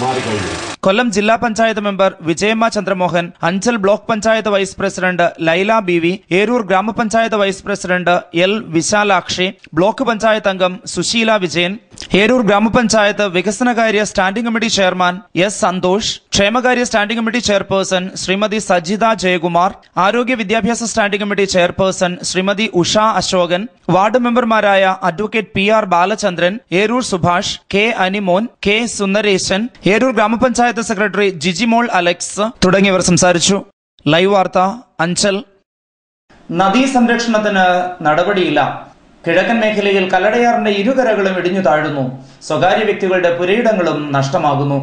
മാറിക്കഴിഞ്ഞു. കൊല്ലം ജില്ലാ panchayat member Vijayamma Chandramohan, Anchal block panchayat vice president Laila BV, Eroor ഗ്രാമപഞ്ചായത്ത് vice president L. Visalakshi, block panchayat അംഗം സുശീല വിജയൻ, ഏരൂർ ഗ്രാമപഞ്ചായത്ത് വികസനകാര്യ standing committee chairman S. Santhosh, ക്ഷേമകാര്യ standing committee chairperson Shrimati Sajitha Jayakumar, ആരോഗ്യ വിദ്യാഭ്യാസ standing committee chairperson Shrimati Usha Asokan, ward മെമ്പർമാരായ advocate PR Balachandran, Eroor Subhash, K. Animon, K. Sundaresan, Eroor ഗ്രാമപഞ്ചായത്ത് സെക്രട്ടറി ജിജിമോൾ അലക്സ് തുടങ്ങിയവർ സംസാരിച്ചു. ലൈവ് വാർത്ത, അഞ്ചൽ. നദീ സംരക്ഷണത്തിന് നടപടിയില്ല. കിഴക്കൻ മേഖലയിൽ കല്ലടയാറിന്റെ ഇരുകരകളും ഇടിഞ്ഞു താഴുന്നു. സ്വകാര്യ വ്യക്തികളുടെ പുരയിടങ്ങളും നഷ്ടമാകുന്നു.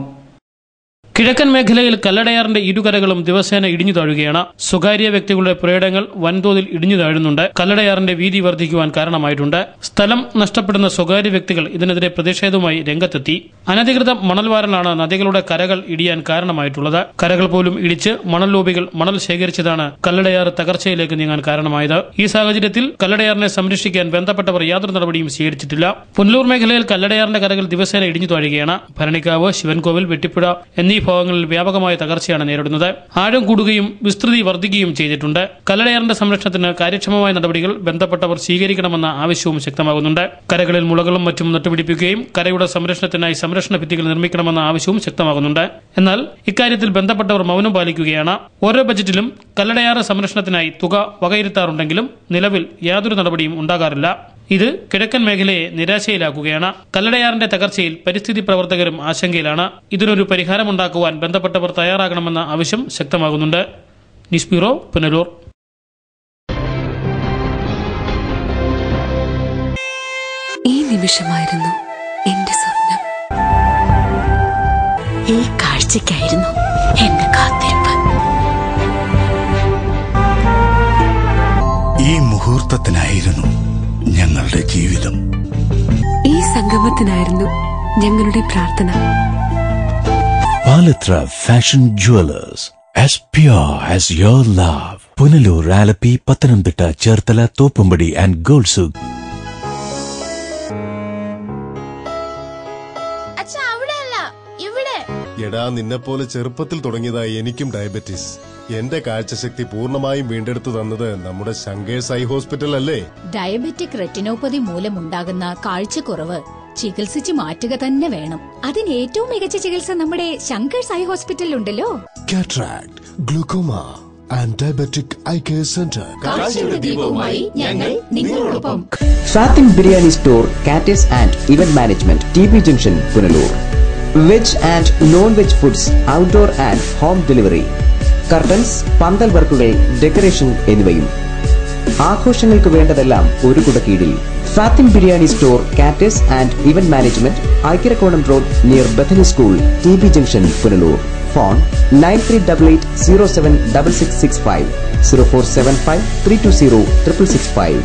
കിഴക്കൻ മേഖലയിൽ കല്ലടയാറിന്റെ ഇരുകരകളും ദിവസേന ഇടിഞ്ഞു താഴുകയാണ്. സ്വകാര്യ വ്യക്തികളുടെ പുരയിടങ്ങൾ വൻതോതിൽ ഇടിഞ്ഞു താഴുന്നുണ്ട്. കല്ലടയാറിന്റെ വീതി വർദ്ധിക്കുവാൻ കാരണമായിട്ടുണ്ട്. സ്ഥലം നഷ്ടപ്പെടുന്ന സ്വകാര്യ വ്യക്തികൾ ഇതിനെതിരെ പ്രതിഷേധവുമായി രംഗത്തെത്തി. അനധികൃത മണൽവാരലാണ് നദികളുടെ കരകൾ ഇടിയാൻ കാരണമായിട്ടുള്ളത്. കരകൾ പോലും ഇടിച്ച് മണൽ ലോബികൾ മണൽ ശേഖരിച്ചതാണ് കല്ലടയാർ തകർച്ചയിലേക്ക് നീങ്ങാൻ കാരണമായത്. ഈ സാഹചര്യത്തിൽ കല്ലടയാറിനെ സംരക്ഷിക്കാൻ ബന്ധപ്പെട്ടവർ യാതൊരു നടപടിയും സ്വീകരിച്ചിട്ടില്ല. പുനലൂർ മേഖലയിൽ കല്ലടയാറിന്റെ കരകൾ ദിവസേന ഇടിഞ്ഞു താഴുകയാണ്. ഭരണിക്കാവ്, ശിവൻകോവിൽ, വെട്ടിപ്പുഴ എന്നീ ഭാഗങ്ങളിൽ വ്യാപകമായ തകർച്ചയാണ് നേരിടുന്നത്. ആഴം കൂടുകയും വിസ്തൃതി വർദ്ധിക്കുകയും ചെയ്തിട്ടുണ്ട്. കല്ലടയാറിന്റെ സംരക്ഷണത്തിന് കാര്യക്ഷമമായ നടപടികൾ ബന്ധപ്പെട്ടവർ സ്വീകരിക്കണമെന്ന ആവശ്യവും ശക്തമാകുന്നുണ്ട്. കരകളിൽ മുളകളും മറ്റും നട്ടുപിടിപ്പിക്കുകയും കരയുടെ സംരക്ഷണത്തിനായി സംരക്ഷണ ഭിത്തികൾ നിർമ്മിക്കണമെന്ന ആവശ്യവും ശക്തമാകുന്നുണ്ട്. എന്നാൽ ഇക്കാര്യത്തിൽ ബന്ധപ്പെട്ടവർ മൗനം പാലിക്കുകയാണ്. ഓരോ ബജറ്റിലും കല്ലടയാറ് സംരക്ഷണത്തിനായി തുക വകയിരുത്താറുണ്ടെങ്കിലും നിലവിൽ യാതൊരു നടപടിയും ഉണ്ടാകാറില്ല. ഇത് കിഴക്കൻ മേഖലയെ നിരാശയിലാക്കുകയാണ്. കല്ലടയാറിന്റെ തകർച്ചയിൽ പരിസ്ഥിതി പ്രവർത്തകരും ആശങ്കയിലാണ്. ഇതിനൊരു പരിഹാരമുണ്ടാക്കുവാൻ ബന്ധപ്പെട്ടവർ തയ്യാറാകണമെന്ന ആവശ്യം ശക്തമാകുന്നുണ്ട്. News bureau, Punalur. ഈ നിമിഷമായിരുന്നു എന്റെ സ്വപ്നം. ഈ കാഴ്ചയ്ക്കായിരുന്നു എന്റെ കാത്തിരിപ്പ്. ഈ മുഹൂർത്തത്തിനായിരുന്നു ഞങ്ങളുടെ ജീവിതം. ഈ സംഗമത്തിനായിരുന്നു ഞങ്ങളുടെ പ്രാർത്ഥന. Palathra fashion jewellers, as pure as your love. Punalur, Alleppey, Pathanamthitta, Cherthala, Thoppumpady and gold souk. എടാ, നിന്നെപ്പോലെ ചെറുപ്പത്തിൽ തുടങ്ങിയതായി എനിക്കും ഡയബറ്റീസ്. എന്റെ കാഴ്ചശക്തി പൂർണ്ണമായും വീണ്ടെടുത്തു തന്നത് നമ്മുടെ ശങ്കേഴ്സ് ഐ ഹോസ്പിറ്റൽ അല്ലേ? ഡയബറ്റിക് റെറ്റിനോപ്പതി മൂലമുണ്ടാകുന്ന കാഴ്ചക്കുറവ് ചികിത്സിച്ച് മാറ്റുക തന്നെ വേണം. അതിന് ഏറ്റവും മികച്ച ചികിത്സ നമ്മുടെ ശങ്കേഴ്സ് ഐ ഹോസ്പിറ്റലിലുണ്ടല്ലോ. Cataract, glaucoma and diabetic eye care centre. കാഴ്ചയുടെ ദീപവുമായി ഞങ്ങൾ നിങ്ങളോടൊപ്പം. Fathim biryani store, caterers and event management, TB junction, Punalur. Veg and non veg foods, outdoor and home delivery, curtains, pandal വർക്കുകൾ, ഡെക്കറേഷൻ എന്നിവയും. ആഘോഷങ്ങൾക്ക് വേണ്ടതെല്ലാം ഒരു കുടക്കീഴിൽ. Fathim biryani store, caterers and event management, Aikkarakonam road near Bethany school, TB junction, Punalur. Phone 9388076665, 0475320665.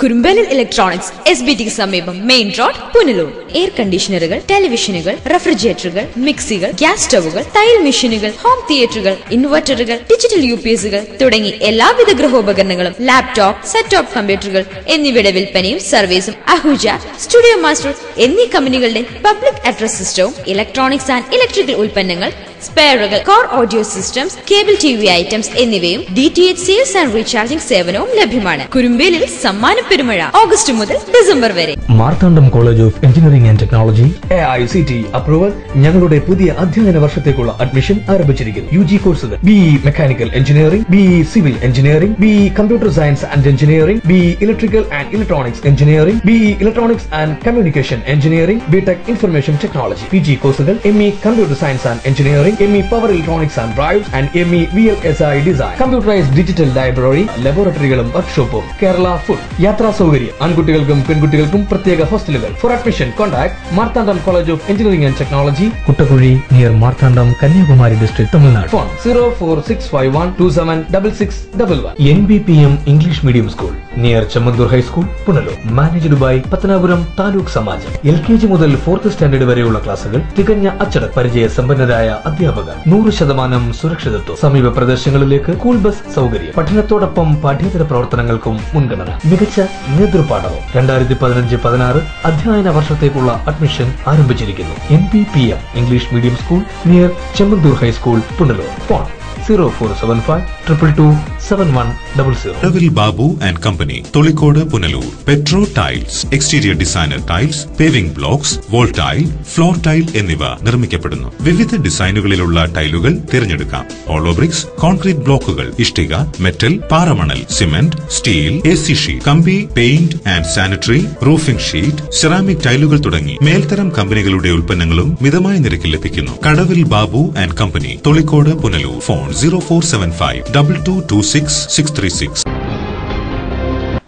Kurumbalil electronics, SBT സമീപം, main road, Punalur. Air കണ്ടീഷണറുകൾ, ടെലിവിഷനുകൾ, റെഫ്രിജറേറ്ററുകൾ, മിക്സികൾ, gas സ്റ്റവുകൾ, തയ്യൽ മെഷീനുകൾ, home തിയേറ്ററുകൾ, ഇൻവെർട്ടറുകൾ, ഡിജിറ്റൽ UPSകൾ തുടങ്ങി എല്ലാവിധ ഗൃഹോപകരണങ്ങളും, ലാപ്ടോപ്പ്, സെറ്റ് ടോപ്പ് കമ്പ്യൂട്ടറുകൾ എന്നിവയുടെ വിൽപ്പനയും സർവീസും അഹൂജ, സ്റ്റുഡിയോ മാസ്റ്റർ എന്നീ കമ്പനികളുടെ പബ്ലിക് അഡ്രസ് സിസ്റ്റവും ഇലക്ട്രോണിക്സ് ആൻഡ് ഇലക്ട്രിക്കൽ ഉൽപ്പന്നങ്ങൾ, സ്പെയറുകൾ, core audio systems, cable TV items എന്നിവയും DTH സെയിൽസ് ആൻഡ് റീചാർജിംഗ് സേവനവും ലഭ്യമാണ്. കുറുമ്പേലിൽ സമ്മാന പെരുമഴ ഓഗസ്റ്റ് മുതൽ ഡിസംബർ വരെ. Marthandam college of engineering and technology AICTE approval. ഞങ്ങളുടെ പുതിയ അധ്യയന വർഷത്തേക്കുള്ള അഡ്മിഷൻ ആരംഭിച്ചിരിക്കുന്നു. UG കോഴ്സുകൾ BE mechanical engineering, BE civil engineering, BE computer science and engineering, BE electrical and electronics engineering, BE electronics and communication engineering, BTech information technology. PG കോഴ്സുകൾ ME computer science and engineering, ME power electronics and drives and ME VLSI design. Computerised digital library, ലബോറട്ടറികളും വർക്ക്ഷോപ്പും. Kerala food. യാത്രാ സൗകര്യം. ആൺകുട്ടികൾക്കും പെൺകുട്ടികൾക്കും പ്രത്യേക ഹോസ്റ്റലുകൾ. For admission contact Marthandam college of engineering and technology, Kuttakuzhi near Marthandam, Kanyakumari district, Tamil Nadu. Phone 04651276611. NBPM English medium school near Chemmanthoor high school, Punalur. Managed by Pathanapuram taluk സമാജം. LKG മുതൽ 4th സ്റ്റാൻഡേർഡ് വരെയുള്ള ക്ലാസുകൾ തികഞ്ഞ അച്ചടക്ക പരിചയ സമ്പന്നരായ അധ്യാപകർ, 100% സുരക്ഷിതത്വം. സമീപ പ്രദേശങ്ങളിലേക്ക് സ്കൂൾ ബസ് സൗകര്യം. പഠനത്തോടൊപ്പം പാഠ്യേതര പ്രവർത്തനങ്ങൾക്കും മുൻഗണന. മികച്ച നേതൃപാഠവും. 2015-16 അധ്യയന വർഷത്തേക്കുള്ള അഡ്മിഷൻ ആരംഭിച്ചിരിക്കുന്നു. NBPM English medium school near Chemmanthoor high school, Punalur. Phone 0475227100. Kadavil Babu and company, Tholicode, Punalur. Petro tiles, exterior designer tiles, paving blocks, wall tile, floor tile എന്നിവ നിർമ്മിക്കപ്പെടുന്നു. വിവിധ ഡിസൈനുകളിലുള്ള ടൈലുകൾ തിരഞ്ഞെടുക്കാം. ഹോളോ ബ്രിക്സ്, കോൺക്രീറ്റ് ബ്ലോക്കുകൾ, ഇഷ്ടിക, മെറ്റൽ, പാറമണൽ, സിമന്റ്, സ്റ്റീൽ, AC ഷീറ്റ്, കമ്പി, paint and sanitary, roofing sheet, ceramic ടൈലുകൾ തുടങ്ങി മേൽത്തരം കമ്പനികളുടെ ഉൽപ്പന്നങ്ങളും മിതമായ നിരക്കിൽ ലഭിക്കുന്നു. Kadavil Babu and company, Tholicode, Punalur. Phone 0475222636.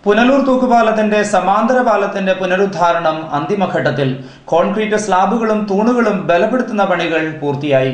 Punalur തൂക്കുപാലത്തിന്റെ സമാന്തര പാലത്തിന്റെ പുനരുദ്ധാരണം അന്തിമഘട്ടത്തിൽ. കോൺക്രീറ്റ് സ്ലാബുകളും തൂണുകളും ബലപ്പെടുത്തുന്ന പണികൾ പൂർത്തിയായി.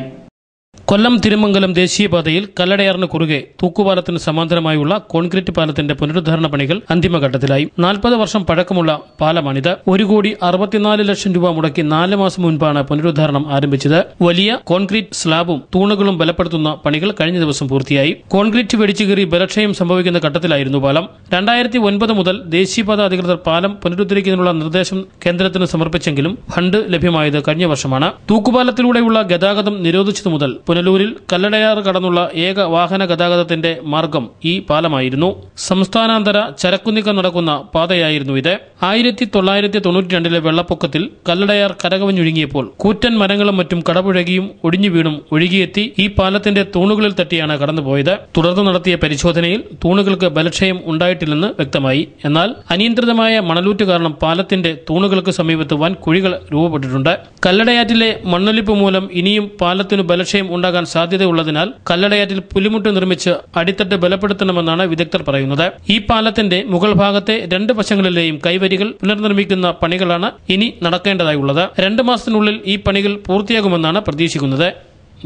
കൊല്ലം തിരുമംഗലം ദേശീയപാതയിൽ കല്ലടയാറിന് കുറുകെ തൂക്കുപാലത്തിന് സമാന്തരമായുള്ള കോൺക്രീറ്റ് പാലത്തിന്റെ പുനരുദ്ധാരണ പണികൾ അന്തിമഘട്ടത്തിലായി. 40 വർഷം പഴക്കമുള്ള പാലമാണിത്. 1,64,00,000 രൂപ മുടക്കി 4 മാസം മുൻപാണ് പുനരുദ്ധാരണം ആരംഭിച്ചത്. വലിയ കോൺക്രീറ്റ് സ്ലാബും തൂണുകളും ബലപ്പെടുത്തുന്ന പണികൾ കഴിഞ്ഞ ദിവസം പൂർത്തിയായി. കോൺക്രീറ്റ് വെടിച്ചു കീറി ബലക്ഷയം സംഭവിക്കുന്ന ഘട്ടത്തിലായിരുന്നു പാലം. 2009 മുതൽ ദേശീയപാത അധികൃതർ പാലം പുനരുദ്ധരിക്കുന്നതിനുള്ള നിർദ്ദേശം കേന്ദ്രത്തിന് സമർപ്പിച്ചെങ്കിലും ഫണ്ട് ലഭ്യമായത് കഴിഞ്ഞ വർഷമാണ്. തൂക്കുപാലത്തിലൂടെയുള്ള ഗതാഗതം നിരോധിച്ചതു മുതൽ പുനലൂരിൽ കല്ലടയാർ കടന്നുള്ള ഏക വാഹന ഗതാഗതത്തിന്റെ മാർഗം ഈ പാലമായിരുന്നു. സംസ്ഥാനാന്തര ചരക്കുനീക്കം നടക്കുന്ന പാതയായിരുന്നു ഇത്. 1992 വെള്ളപ്പൊക്കത്തിൽ കല്ലടയാർ കരകവിഞ്ഞൊഴുകിയപ്പോൾ കൂറ്റൻ മരങ്ങളും മറ്റും കടപുഴകിയും ഒടിഞ്ഞു വീണും ഒഴുകിയെത്തി ഈ പാലത്തിന്റെ തൂണുകളിൽ തട്ടിയാണ് കടന്നുപോയത്. തുടർന്ന് നടത്തിയ പരിശോധനയിൽ തൂണുകൾക്ക് ബലക്ഷയം ഉണ്ടായിട്ടില്ലെന്ന് വ്യക്തമായി. എന്നാൽ അനിയന്ത്രിതമായ മണലൂറ്റ് കാരണം പാലത്തിന്റെ തൂണുകൾക്ക് സമീപത്ത് വൻ കുഴികൾ രൂപപ്പെട്ടിട്ടുണ്ട്. കല്ലടയാറ്റിലെ മണ്ണൊലിപ്പ് മൂലം ഇനിയും പാലത്തിനു ബലക്ഷയം ഉണ്ടാകാൻ സാധ്യതയുള്ളതിനാൽ കല്ലടയാറ്റിൽ പുലിമുട്ട് നിർമ്മിച്ച് അടിത്തട്ട് ബലപ്പെടുത്തണമെന്നാണ് വിദഗ്ധർ പറയുന്നത്. ഈ പാലത്തിന്റെ മുകൾ ഭാഗത്തെ 2 വശങ്ങളിലെയും കൈവരികൾ പുനർനിർമ്മിക്കുന്ന പണികളാണ് ഇനി നടക്കേണ്ടതായുള്ളത്. 2 മാസത്തിനുള്ളിൽ ഈ പണികൾ പൂർത്തിയാകുമെന്നാണ് പ്രതീക്ഷിക്കുന്നത്.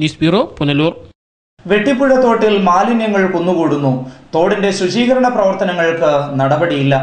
News bureau, Punalur. വെട്ടിപ്പുഴ തോട്ടിൽ മാലിന്യങ്ങൾ കുന്നുകൂടുന്നു. തോടിന്റെ ശുചീകരണ പ്രവർത്തനങ്ങൾക്ക് നടപടിയില്ല.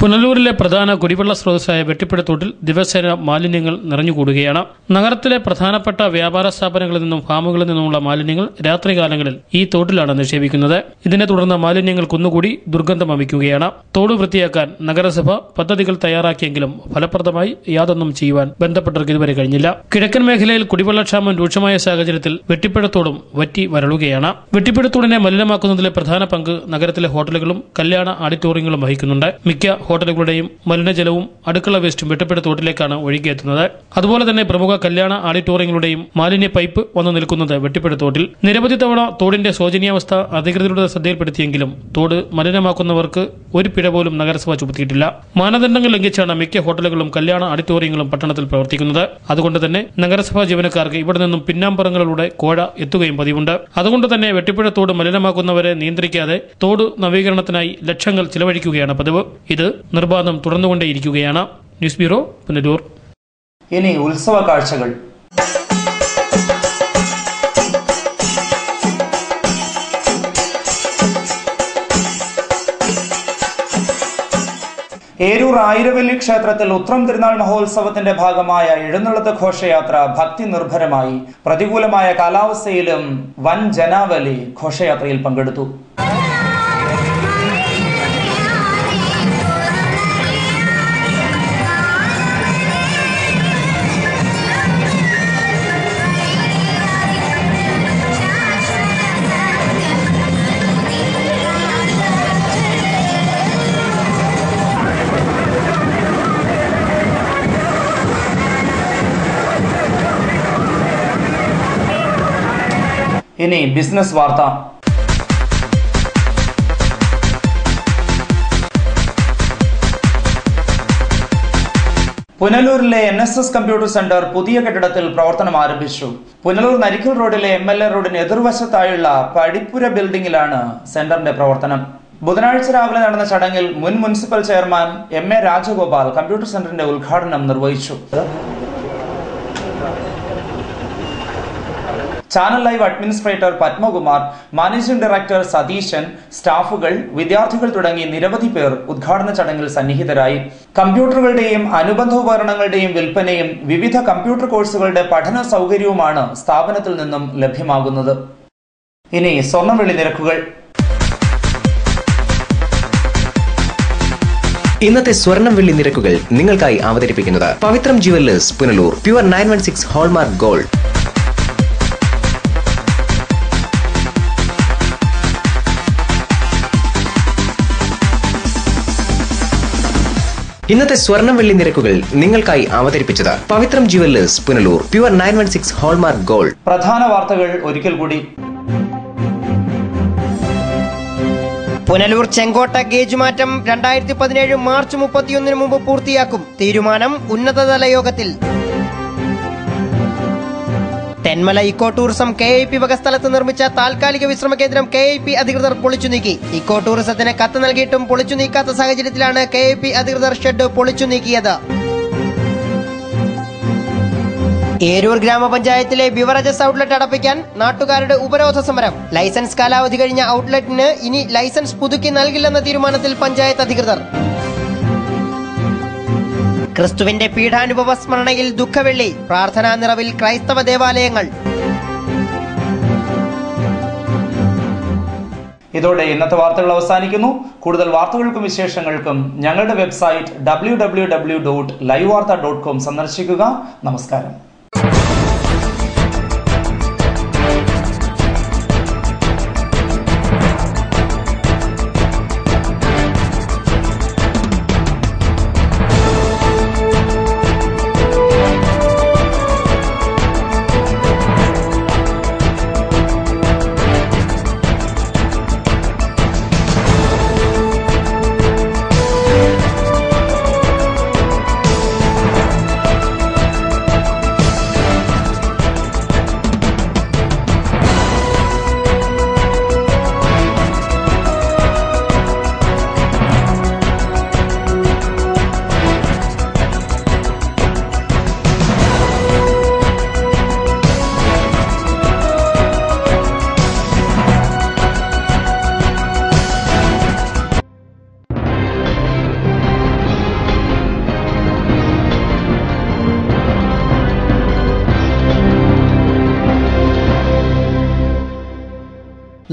പുനലൂരിലെ പ്രധാന കുടിവെള്ള സ്രോതസ്സായ വെട്ടിപ്പിടത്തോട്ടിൽ ദിവസേന മാലിന്യങ്ങൾ നിറഞ്ഞുകൂടുകയാണ്. നഗരത്തിലെ പ്രധാനപ്പെട്ട വ്യാപാര സ്ഥാപനങ്ങളിൽ നിന്നും ഫാമുകളിൽ നിന്നുമുള്ള മാലിന്യങ്ങൾ രാത്രികാലങ്ങളിൽ ഈ തോട്ടിലാണ് നിക്ഷേപിക്കുന്നത്. ഇതിനെ തുടർന്ന് മാലിന്യങ്ങൾ കുന്നുകൂടി ദുർഗന്ധം വമിക്കുകയാണ്. തോട് വൃത്തിയാക്കാൻ നഗരസഭ പദ്ധതികൾ തയ്യാറാക്കിയെങ്കിലും ഫലപ്രദമായി യാതൊന്നും ചെയ്യുവാൻ ബന്ധപ്പെട്ടവർക്ക് ഇതുവരെ കഴിഞ്ഞില്ല. കിഴക്കൻ മേഖലയിൽ കുടിവെള്ളക്ഷാമം രൂക്ഷമായ സാഹചര്യത്തിൽ വെട്ടിപ്പിടത്തോടും വറ്റി വരളുകയാണ്. വെട്ടിപ്പിടത്തോടിനെ മലിനമാക്കുന്നതിലെ പ്രധാന പങ്ക് നഗരത്തിലെ ഹോട്ടലുകളും കല്യാണ ഓഡിറ്റോറിയങ്ങളും വഹിക്കുന്നുണ്ട്. മിക്ക ഹോട്ടലുകളുടെയും മലിനജലവും അടുക്കള വേസ്റ്റും വെട്ടിപ്പിട തോട്ടിലേക്കാണ് ഒഴുകിയെത്തുന്നത്. അതുപോലെ തന്നെ പ്രമുഖ കല്യാണ ഓഡിറ്റോറിയങ്ങളുടെയും മാലിന്യ പൈപ്പ് വന്നു നിൽക്കുന്നത് വെട്ടിപ്പിട തോട്ടിൽ. നിരവധി തവണ തോടിന്റെ ശോചനീയാവസ്ഥ അധികൃതരുടെ ശ്രദ്ധയിൽപ്പെടുത്തിയെങ്കിലും തോട് മലിനമാക്കുന്നവർക്ക് ഒരു പിഴ പോലും നഗരസഭ ചുമത്തിയിട്ടില്ല. മാനദണ്ഡങ്ങൾ ലംഘിച്ചാണ് മിക്ക ഹോട്ടലുകളും കല്യാണ ഓഡിറ്റോറിയങ്ങളും പട്ടണത്തിൽ പ്രവർത്തിക്കുന്നത്. അതുകൊണ്ട് തന്നെ നഗരസഭാ ജീവനക്കാർക്ക് ഇവിടെ നിന്നും പിന്നാമ്പറങ്ങളിലൂടെ കോഴ എത്തുകയും പതിവുണ്ട്. അതുകൊണ്ട് തന്നെ വെട്ടിപ്പുഴ തോട് മലിനമാക്കുന്നവരെ നിയന്ത്രിക്കാതെ തോട് നവീകരണത്തിനായി ലക്ഷങ്ങൾ ചിലവഴിക്കുകയാണ് പതിവ്. ഇത് നിർബാധം തുടർന്നുകൊണ്ടേയിരിക്കുകയാണ്. News bureau, Punalur. ഇനി ഉത്സവ കാഴ്ചകൾ. ഏരൂർ ആയിരവല്ലി ക്ഷേത്രത്തിൽ ഉത്രം തിരുനാൾ മഹോത്സവത്തിന്റെ ഭാഗമായ എഴുന്നള്ളത്ത് ഘോഷയാത്ര ഭക്തി നിർഭരമായി. പ്രതികൂലമായ കാലാവസ്ഥയിലും വൻ ജനാവലി ഘോഷയാത്രയിൽ പങ്കെടുത്തു. ഇനി ബിസിനസ് വാർത്ത. പുനലൂരിലെ NSS കമ്പ്യൂട്ടർ സെന്റർ പുതിയ കെട്ടിടത്തിൽ പ്രവർത്തനം ആരംഭിച്ചു. പുനലൂർ നരിക്കൽ റോഡിലെ MLA റോഡിന് എതിർവശത്തായുള്ള പടിപ്പുര ബിൽഡിംഗിലാണ് സെന്ററിന്റെ പ്രവർത്തനം. ബുധനാഴ്ച രാവിലെ നടന്ന ചടങ്ങിൽ മുൻ municipal chairman MA Rajagopal computer സെന്ററിന്റെ ഉദ്ഘാടനം നിർവഹിച്ചു. Channel live administrator Padmakumar, managing director Satheesan, സ്റ്റാഫുകൾ, വിദ്യാർത്ഥികൾ തുടങ്ങി നിരവധി പേർ ഉദ്ഘാടന ചടങ്ങിൽ സന്നിഹിതരായി. കമ്പ്യൂട്ടറുകളുടെയും അനുബന്ധ ഉപകരണങ്ങളുടെയും വിൽപ്പനയും വിവിധ കമ്പ്യൂട്ടർ കോഴ്സുകളുടെ പഠന സൗകര്യവുമാണ് സ്ഥാപനത്തിൽ നിന്നും ലഭ്യമാകുന്നത്. ഇനി സ്വർണ്ണവെള്ളി നിരക്കുകൾ. ഇന്നത്തെ സ്വർണം വെള്ളി നിരക്കുകൾ നിങ്ങൾക്കായി അവതരിപ്പിക്കുന്നത് Pavithram jewellers, Punalur. Pure 916 hallmark gold. ഇന്നത്തെ സ്വർണം വെള്ളി നിരക്കുകൾ നിങ്ങൾക്കായി അവതരിപ്പിച്ചത് Pavithram jewellers, Punalur. Pure 916 hallmark gold. പ്രധാന വാർത്തകൾ ഒരിക്കൽ കൂടി. പുനലൂർ ചെങ്കോട്ട ഗേജ് മാറ്റം 2017 മാർച്ച് 31 മുമ്പ് പൂർത്തിയാക്കും. തീരുമാനം ഉന്നതതല യോഗത്തിൽ. തെന്മല ഇക്കോ ടൂറിസം KIP വക സ്ഥലത്ത് നിർമ്മിച്ച താൽക്കാലിക വിശ്രമ കേന്ദ്രം KIP അധികൃതർ പൊളിച്ചു നീക്കി. ഇക്കോ ടൂറിസത്തിന് കത്ത് നൽകിയിട്ടും പൊളിച്ചു നീക്കാത്ത സാഹചര്യത്തിലാണ് KIP അധികൃതർ ഷെഡ് പൊളിച്ചു നീക്കിയത്. ഏരൂർ ഗ്രാമപഞ്ചായത്തിലെ ബിവറേജസ് ഔട്ട്ലെറ്റ് അടപ്പിക്കാൻ നാട്ടുകാരുടെ ഉപരോധ സമരം. ലൈസൻസ് കാലാവധി കഴിഞ്ഞ ഔട്ട്ലെറ്റിന് ഇനി ലൈസൻസ് പുതുക്കി നൽകില്ലെന്ന തീരുമാനത്തിൽ പഞ്ചായത്ത് അധികൃതർ. ക്രിസ്തുവിന്റെ പീഠാനുഭവ സ്മരണയിൽ ദുഃഖവെള്ളി. പ്രാർത്ഥനാ നിറവിൽ ക്രൈസ്തവ ദേവാലയങ്ങൾ. ഇതോടെ ഇന്നത്തെ വാർത്തകൾ അവസാനിക്കുന്നു. കൂടുതൽ വാർത്തകൾക്കും വിശേഷങ്ങൾക്കും ഞങ്ങളുടെ വെബ്സൈറ്റ് www.livevarta.com സന്ദർശിക്കുക. നമസ്കാരം.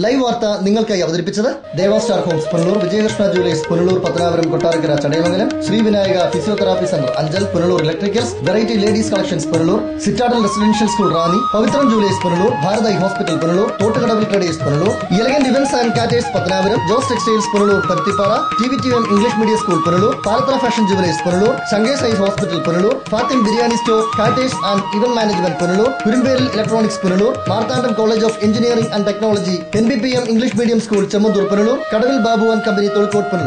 ലൈവ് വാർത്ത നിങ്ങൾക്കായി അവതരിപ്പിച്ചത് Deva star homes Punalur, Vijayakrishna jewellers Punalur, Pathanapuram, Kottarakkara, Chadayamangalam, Shri Vinayaka physiotherapy centre Anchal, Punalur electricals, variety ladies collections Punalur, Citadel residential school Ranni, Pavithram jewellers Punalur, Bharath eye hospital Punalur, Thottukadavil traders Punalur, elegant events and caterers Pathanapuram, Jose textiles Punalur Paruthippara, TVTM English medium school Punalur, Palathra fashion jewellers Punalur, Sankars eye hospital Punalur, Fathim biryani store, caterers and event management Punalur, Kurumperil electronics Punalur, Marthandam college of engineering and technology, NBPM English medium school Chemmanthoor Punalur, Kadavil Babu and company Tholicode Punalur.